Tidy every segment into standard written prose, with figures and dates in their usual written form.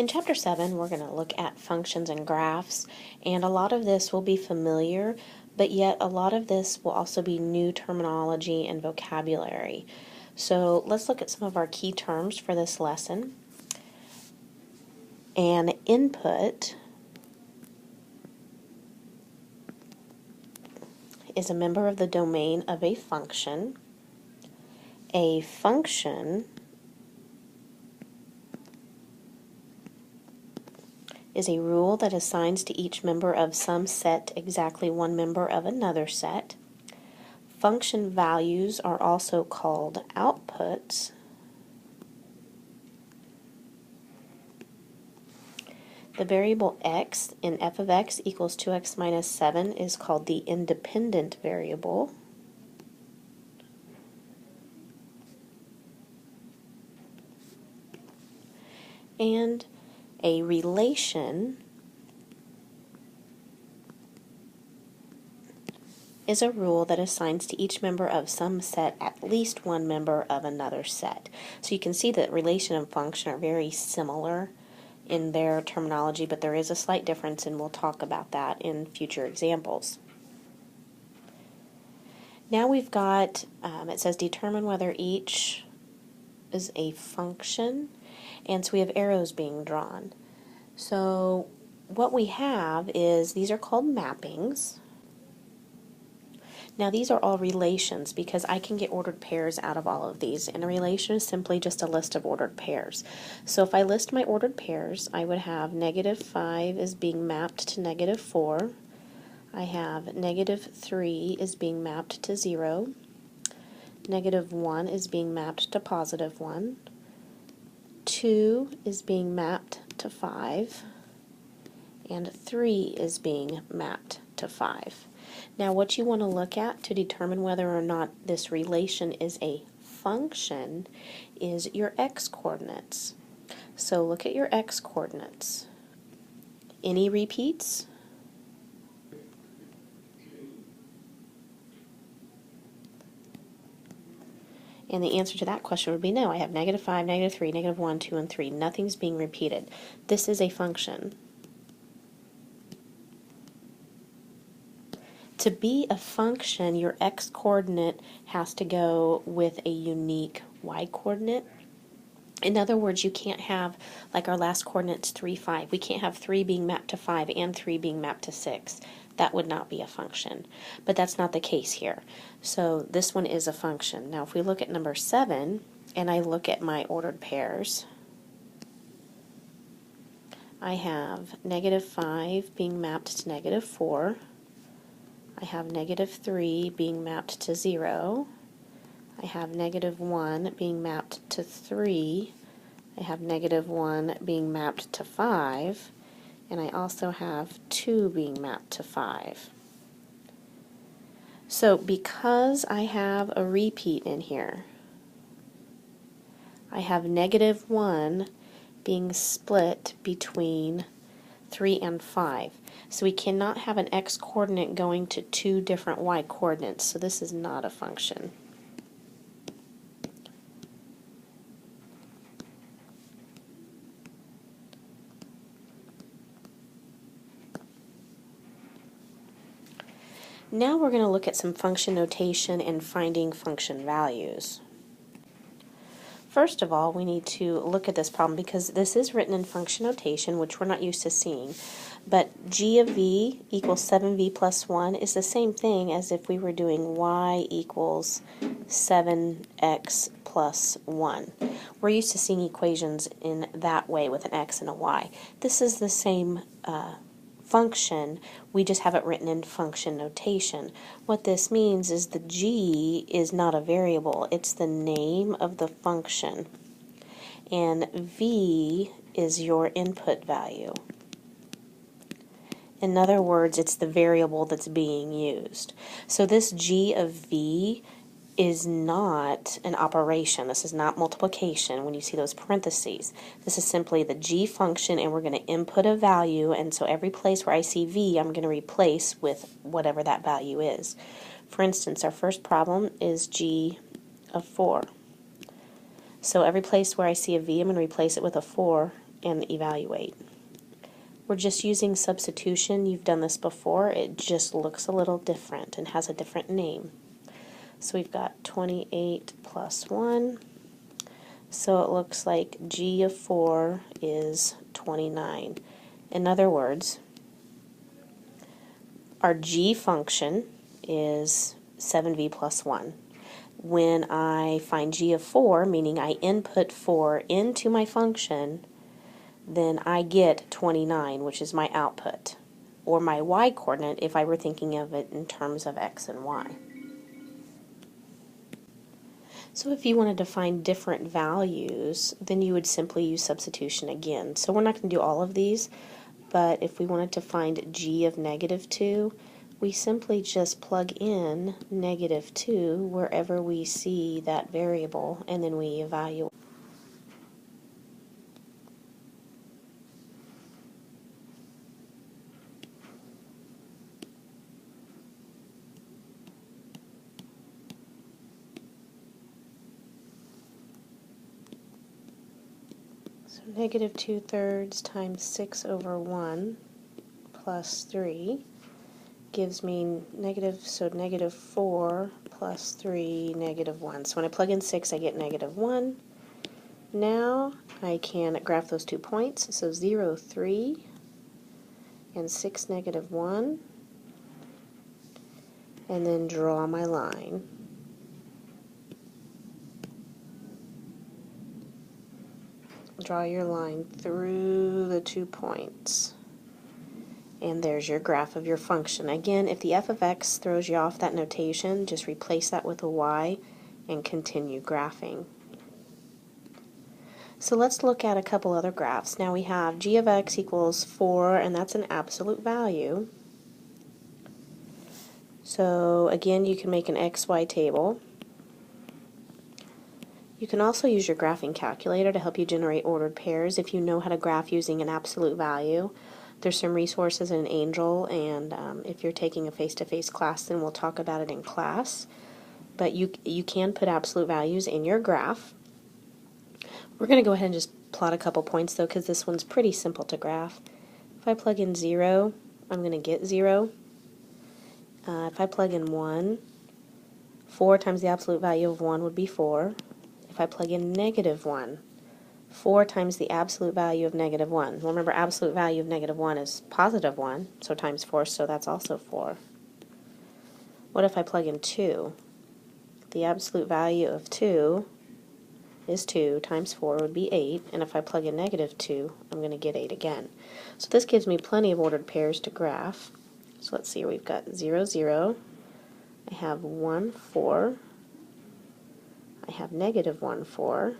In Chapter 7, we're going to look at functions and graphs, and a lot of this will be familiar, but yet a lot of this will also be new terminology and vocabulary. So let's look at some of our key terms for this lesson. An input is a member of the domain of a function. A function is a rule that assigns to each member of some set exactly one member of another set. Function values are also called outputs. The variable x in f of x equals 2x minus 7 is called the independent variable. And a relation is a rule that assigns to each member of some set at least one member of another set. So you can see that relation and function are very similar in their terminology, but there is a slight difference, and we'll talk about that in future examples. Now we've got, it says determine whether each is a function, and so we have arrows being drawn. So what we have is, these are called mappings. Now these are all relations because I can get ordered pairs out of all of these, and a relation is simply just a list of ordered pairs. So if I list my ordered pairs, I would have -5 is being mapped to -4. I have -3 is being mapped to 0. -1 is being mapped to +1. 2 is being mapped to 5. And 3 is being mapped to 5. Now what you want to look at to determine whether or not this relation is a function is your x-coordinates. So look at your x-coordinates. Any repeats? And the answer to that question would be no. I have -5, -3, -1, 2, and 3. Nothing's being repeated. This is a function. To be a function, your x-coordinate has to go with a unique y-coordinate. In other words, you can't have, like our last coordinate's 3, 5. We can't have 3 being mapped to 5 and 3 being mapped to 6. That would not be a function. But that's not the case here. So this one is a function. Now if we look at number 7, and I look at my ordered pairs, I have -5 being mapped to -4. I have -3 being mapped to 0. I have -1 being mapped to 3. I have -1 being mapped to 5. And I also have 2 being mapped to 5. So because I have a repeat in here, I have -1 being split between 3 and 5. So we cannot have an x-coordinate going to 2 different y-coordinates, so this is not a function. Now we're going to look at some function notation and finding function values. First of all, we need to look at this problem because this is written in function notation, which we're not used to seeing. But g of v equals 7v plus 1 is the same thing as if we were doing y equals 7x plus 1. We're used to seeing equations in that way with an x and a y. This is the same function, we just have it written in function notation. What this means is the g is not a variable, it's the name of the function, and v is your input value. In other words, it's the variable that's being used. So this g of v is not an operation. This is not multiplication when you see those parentheses. This is simply the g function, and we're going to input a value, and so every place where I see v, I'm going to replace with whatever that value is. For instance, our first problem is g of 4. So every place where I see a v, I'm going to replace it with a 4 and evaluate. We're just using substitution. You've done this before. It just looks a little different and has a different name. So we've got 28 plus 1. So it looks like g of 4 is 29. In other words, our g function is 7v plus 1. When I find g of 4, meaning I input 4 into my function, then I get 29, which is my output, or my y-coordinate if I were thinking of it in terms of x and y. So if you wanted to find different values, then you would simply use substitution again. So we're not going to do all of these, but if we wanted to find g of -2, we simply just plug in -2 wherever we see that variable, and then we evaluate. So -2/3 times 6 over 1 plus 3 gives me -4 plus 3, -1. So when I plug in 6, I get -1. Now I can graph those 2 points. So 0, 3, and 6, -1, and then draw my line. Draw your line through the 2 points. And there's your graph of your function. Again, if the f of x throws you off that notation, just replace that with a y and continue graphing. So let's look at a couple other graphs. Now we have g of x equals 4, and that's an absolute value. So again, you can make an xy table. You can also use your graphing calculator to help you generate ordered pairs if you know how to graph using an absolute value. There's some resources in Angel, and if you're taking a face-to-face class, then we'll talk about it in class. But you can put absolute values in your graph. We're going to go ahead and just plot a couple points, though, because this one's pretty simple to graph. If I plug in 0, I'm going to get 0. If I plug in 1, 4 times the absolute value of 1 would be 4. If I plug in -1, 4 times the absolute value of -1. Well, remember, absolute value of -1 is +1, so times 4, so that's also 4. What if I plug in 2? The absolute value of 2 is 2 times 4 would be 8, and if I plug in -2, I'm going to get 8 again. So this gives me plenty of ordered pairs to graph. So let's see, we've got 0, 0, I have 1, 4, I have -1, 4,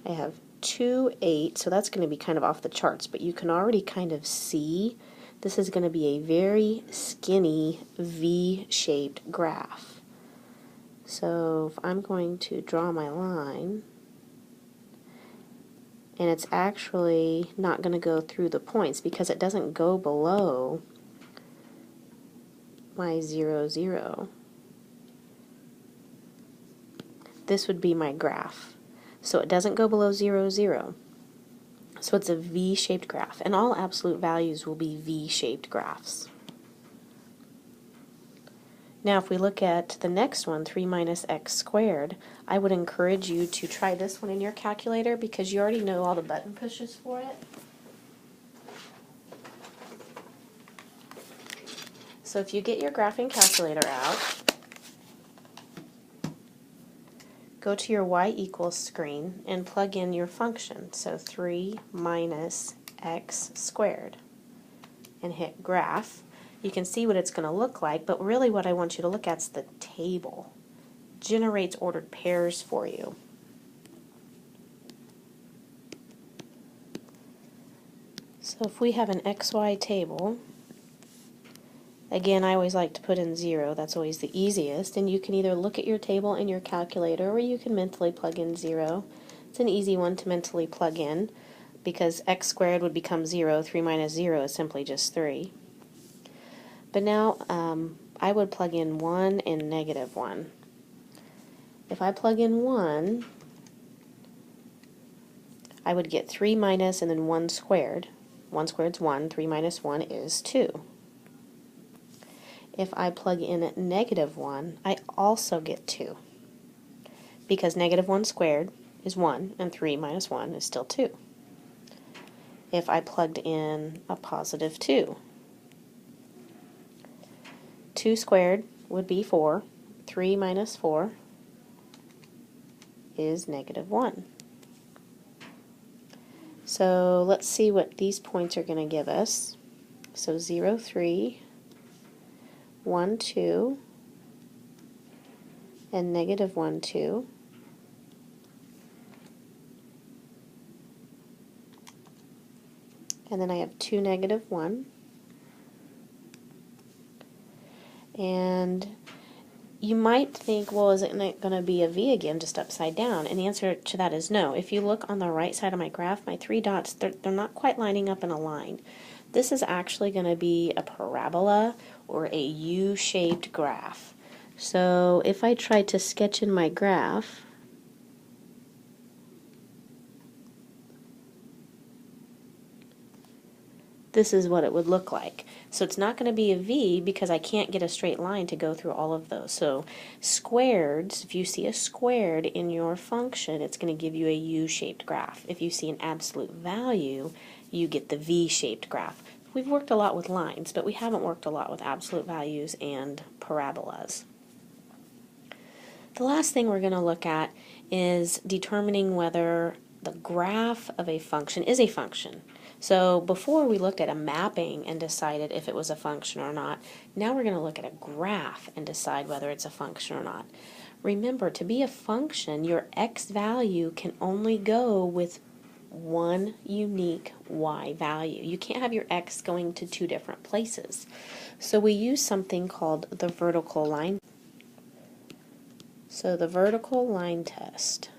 I have 2, 8, so that's going to be kind of off the charts, but you can already kind of see this is going to be a very skinny V-shaped graph. So if I'm going to draw my line, and it's actually not going to go through the points because it doesn't go below my 0, 0. This would be my graph. So it doesn't go below 0, 0. So it's a V-shaped graph, and all absolute values will be V-shaped graphs. Now if we look at the next one, 3 minus x squared, I would encourage you to try this one in your calculator because you already know all the button pushes for it. So if you get your graphing calculator out, go to your y equals screen and plug in your function, so 3 minus x squared, and hit graph. You can see what it's going to look like, but really what I want you to look at is the table. It generates ordered pairs for you. So if we have an xy table, again, I always like to put in 0. That's always the easiest. And you can either look at your table in your calculator or you can mentally plug in 0. It's an easy one to mentally plug in because x squared would become 0. 3 minus 0 is simply just 3. But now I would plug in 1 and -1. If I plug in 1, I would get 3 minus and then 1 squared. 1 squared is 1, 3 minus 1 is 2. If I plug in negative 1, I also get 2, because negative 1 squared is 1, and 3 minus 1 is still 2. If I plugged in a positive 2, 2 squared would be 4, 3 minus 4 is negative 1. So let's see what these points are going to give us. So 0, 3, 1, 2, and negative 1, 2. And then I have 2, negative 1. And you might think, well, isn't it going to be a V again, just upside down? And the answer to that is no. If you look on the right side of my graph, my 3 dots, they're not quite lining up in a line. This is actually going to be a parabola or a U-shaped graph. So if I try to sketch in my graph, this is what it would look like. So it's not going to be a V because I can't get a straight line to go through all of those. So squareds, if you see a squared in your function, it's going to give you a U-shaped graph. If you see an absolute value, you get the V-shaped graph. We've worked a lot with lines, but we haven't worked a lot with absolute values and parabolas. The last thing we're going to look at is determining whether the graph of a function is a function. So before we looked at a mapping and decided if it was a function or not, now we're going to look at a graph and decide whether it's a function or not. Remember, to be a function, your x value can only go with one unique y value. You can't have your x going to 2 different places. So we use something called the vertical line. So the vertical line test.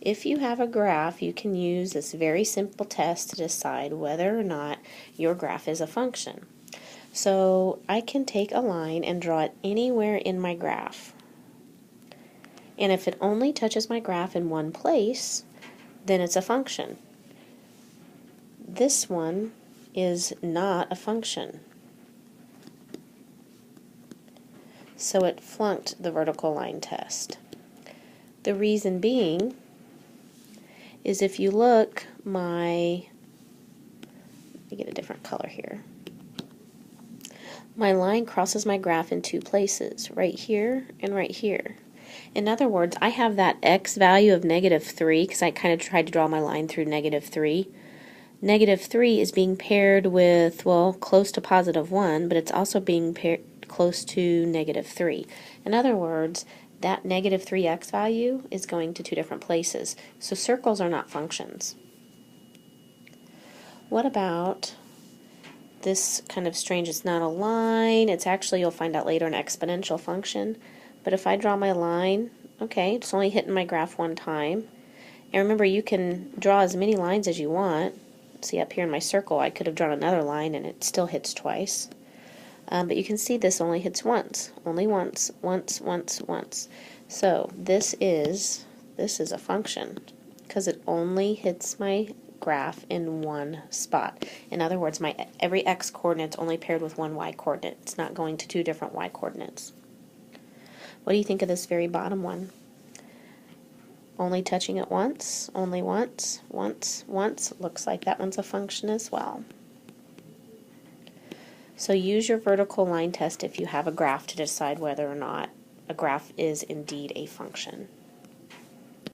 If you have a graph, you can use this very simple test to decide whether or not your graph is a function. So I can take a line and draw it anywhere in my graph. And if it only touches my graph in one place, then it's a function. This one is not a function. So it flunked the vertical line test. The reason being is if you look, let me get a different color here. My line crosses my graph in 2 places, right here and right here. In other words, I have that x value of negative 3 because I kind of tried to draw my line through negative 3. Negative 3 is being paired with, well, close to positive 1, but it's also being paired close to negative 3. In other words, that negative 3x value is going to 2 different places. So circles are not functions. What about this kind of strange? It's not a line. It's actually, you'll find out later, an exponential function. But if I draw my line, okay, it's only hitting my graph one time. And remember, you can draw as many lines as you want. See up here in my circle, I could have drawn another line and it still hits twice. But you can see this only hits once. Only once, once, once, once. So this is a function because it only hits my graph in one spot. In other words, my every x coordinate is only paired with one y coordinate. It's not going to 2 different y coordinates. What do you think of this very bottom one? Only touching it once, only once, once, once. Looks like that one's a function as well. So use your vertical line test if you have a graph to decide whether or not a graph is indeed a function.